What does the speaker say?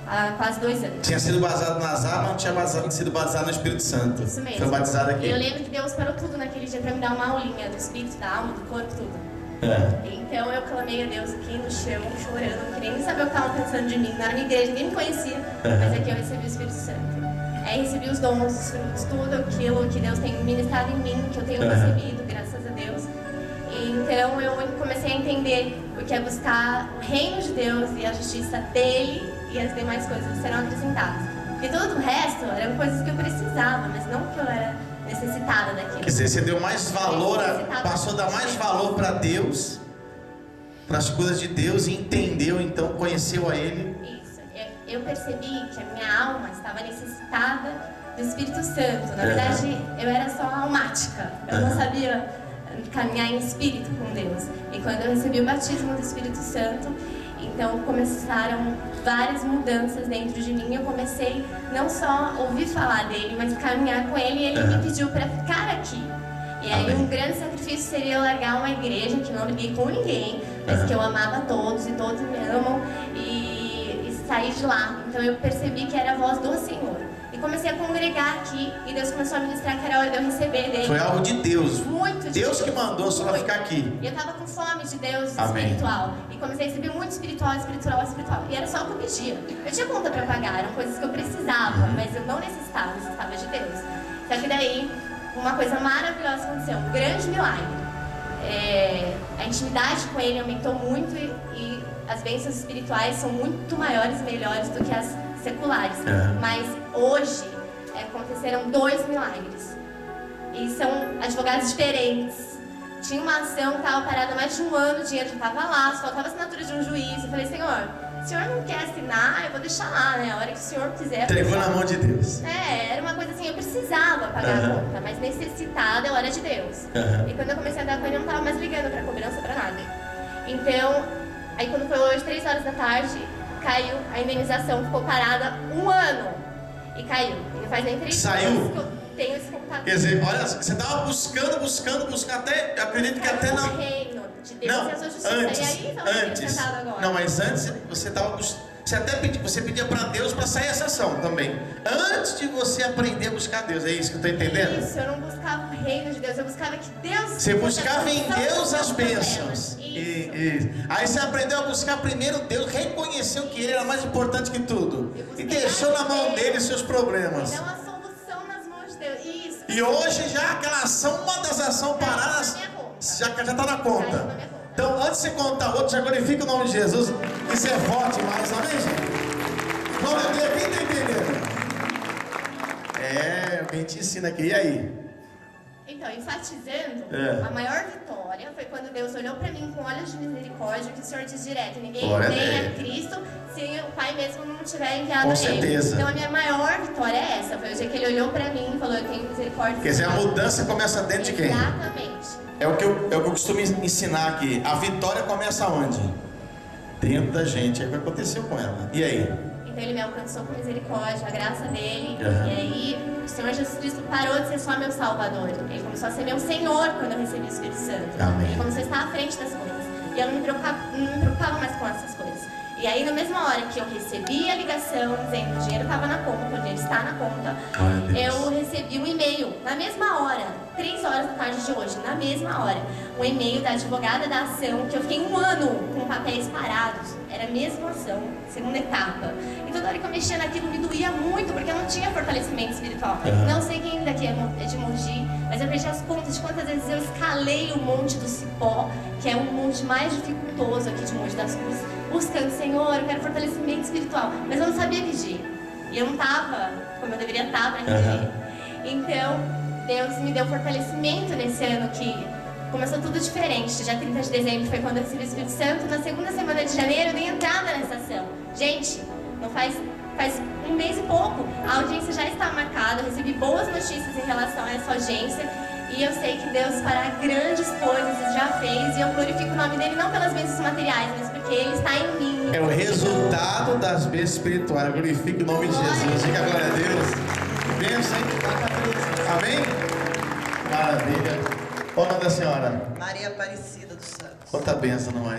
há quase 2 anos. Tinha sido batizado nas águas, não tinha sido batizado no Espírito Santo. Isso mesmo. Foi batizado aqui. E eu lembro que Deus parou tudo naquele dia para me dar uma aulinha do espírito, da alma, do corpo, tudo. Então eu clamei a Deus aqui no chão, chorando, não queria nem saber o que estavam pensando de mim. Na minha igreja, ninguém me conhecia, mas aqui eu recebi o Espírito Santo. Aí recebi os dons, os frutos, tudo aquilo que Deus tem ministrado em mim, que eu tenho recebido, graças a Deus. E então eu comecei a entender o que é buscar o reino de Deus e a justiça dele, e as demais coisas serão acrescentadas. Porque todo o resto eram coisas que eu precisava, mas não que eu era necessitada daquilo. Quer dizer, você deu mais valor, passou a dar mais valor para Deus, para as coisas de Deus, e entendeu, então conheceu a Ele. Isso. Eu percebi que a minha alma estava necessitada do Espírito Santo. Na verdade, eu era só almática. Eu não sabia caminhar em espírito com Deus. E quando eu recebi o batismo do Espírito Santo, então começaram várias mudanças dentro de mim. Eu comecei não só a ouvir falar dele, mas caminhar com ele, e ele me pediu para ficar aqui. E aí um grande sacrifício seria eu largar uma igreja que não liguei com ninguém, mas que eu amava todos e todos me amam, e sair de lá. Então eu percebi que era a voz do Senhor. E comecei a congregar aqui, e Deus começou a ministrar que era hora de eu receber dele. Foi algo de Deus. Muito de Deus que mandou só para ficar aqui. E eu tava com fome de Deus espiritual. E comecei a receber muito espiritual. E era só o que eu pedia. Eu tinha conta para pagar, eram coisas que eu precisava, mas eu não necessitava de Deus. Só que daí, uma coisa maravilhosa aconteceu, um grande milagre. A intimidade com ele aumentou muito, e as bênçãos espirituais são muito maiores e melhores do que as seculares. Mas hoje aconteceram 2 milagres. E são advogados diferentes. Tinha uma ação que estava parada há mais de 1 ano, o dinheiro já estava lá, só faltava a assinatura de um juiz. Eu falei, Senhor, o senhor não quer assinar, eu vou deixar lá, né? A hora que o senhor quiser. Entregou na mão de Deus. Era uma coisa assim, eu precisava pagar a conta, mas necessitada é hora de Deus. E quando eu comecei a andar com ele, eu não estava mais ligando para cobrança, para nada. Então, aí quando foi hoje, 3 horas da tarde, caiu a indenização, ficou parada 1 ano. E caiu. E não faz nem 3 dias que eu tenho esse computador. Quer dizer, olha, você estava buscando, até, acredito que até não. O reino de Deus Não, e a sua justiça. antes, E aí, então, agora. Não, mas antes você estava você até pedia para Deus para sair essa ação também. Antes de você aprender a buscar Deus, é isso que eu estou entendendo? Isso, eu não buscava o reino de Deus, eu buscava que Deus... Você buscava em Deus as bênçãos. Isso. Aí você aprendeu a buscar primeiro Deus, reconheceu que Ele era mais importante que tudo. E deixou na mão dele os seus problemas. Então a solução nas mãos de Deus. Isso. E hoje já aquela ação, uma das ações paradas, já está na conta. Então, antes de você contar outro, já glorifica o nome de Jesus. Isso é forte demais, amém, gente? Glória a Deus, quem está entendendo? Alguém te ensina aqui, e aí? Então, enfatizando, a maior vitória foi quando Deus olhou para mim com olhos de misericórdia, que o Senhor diz direto, ninguém vem a Cristo se o Pai mesmo não tiver enviado com a certeza. Ele. Então a minha maior vitória é essa, foi o dia que Ele olhou para mim e falou, eu tenho misericórdia. Quer dizer, a mudança começa dentro de quem? Exatamente. É o que eu costumo ensinar aqui, a vitória começa onde? Dentro da gente, é o que aconteceu com ela. E aí? Então Ele me alcançou com misericórdia, a graça dele, e aí o Senhor Jesus Cristo parou de ser só meu Salvador. Ele começou a ser meu Senhor quando eu recebi o Espírito Santo. Amém. Ele começou a estar à frente das coisas. E eu não me preocupava mais com essas coisas. E aí, na mesma hora que eu recebi a ligação dizendo que o dinheiro estava na conta, o dinheiro está na conta, eu recebi um e-mail, na mesma hora, 3 horas da tarde de hoje, na mesma hora, um e-mail da advogada da ação, que eu fiquei 1 ano com papéis parados. Era a mesma ação, segunda etapa. E toda hora que eu mexia naquilo me doía muito, porque eu não tinha fortalecimento espiritual. Não sei quem daqui é de Mogi, mas eu perdi as contas de quantas vezes eu escalei o Monte do Cipó, que é um monte mais dificultoso aqui de Mogi das Cruzes, buscando, Senhor, eu quero fortalecimento espiritual. Mas eu não sabia pedir. E eu não estava como eu deveria estar para pedir. Então, Deus me deu fortalecimento nesse ano que começou tudo diferente. Dia 30 de dezembro foi quando eu recebi o Espírito Santo. Na segunda semana de janeiro eu dei entrada nessa ação. Gente, não faz 1 mês e pouco. A audiência já está marcada. Eu recebi boas notícias em relação a essa audiência. E eu sei que Deus fará grandes coisas e já fez. E eu glorifico o nome dele não pelas bênçãos materiais, mas porque ele está em mim. É o resultado das bênçãos espirituais. Glorifique o nome de Jesus. Diga a glória a Deus. Bênção, hein? Amém? Maravilha. Qual o nome da senhora? Maria Aparecida dos Santos. Quanta bênção, não é?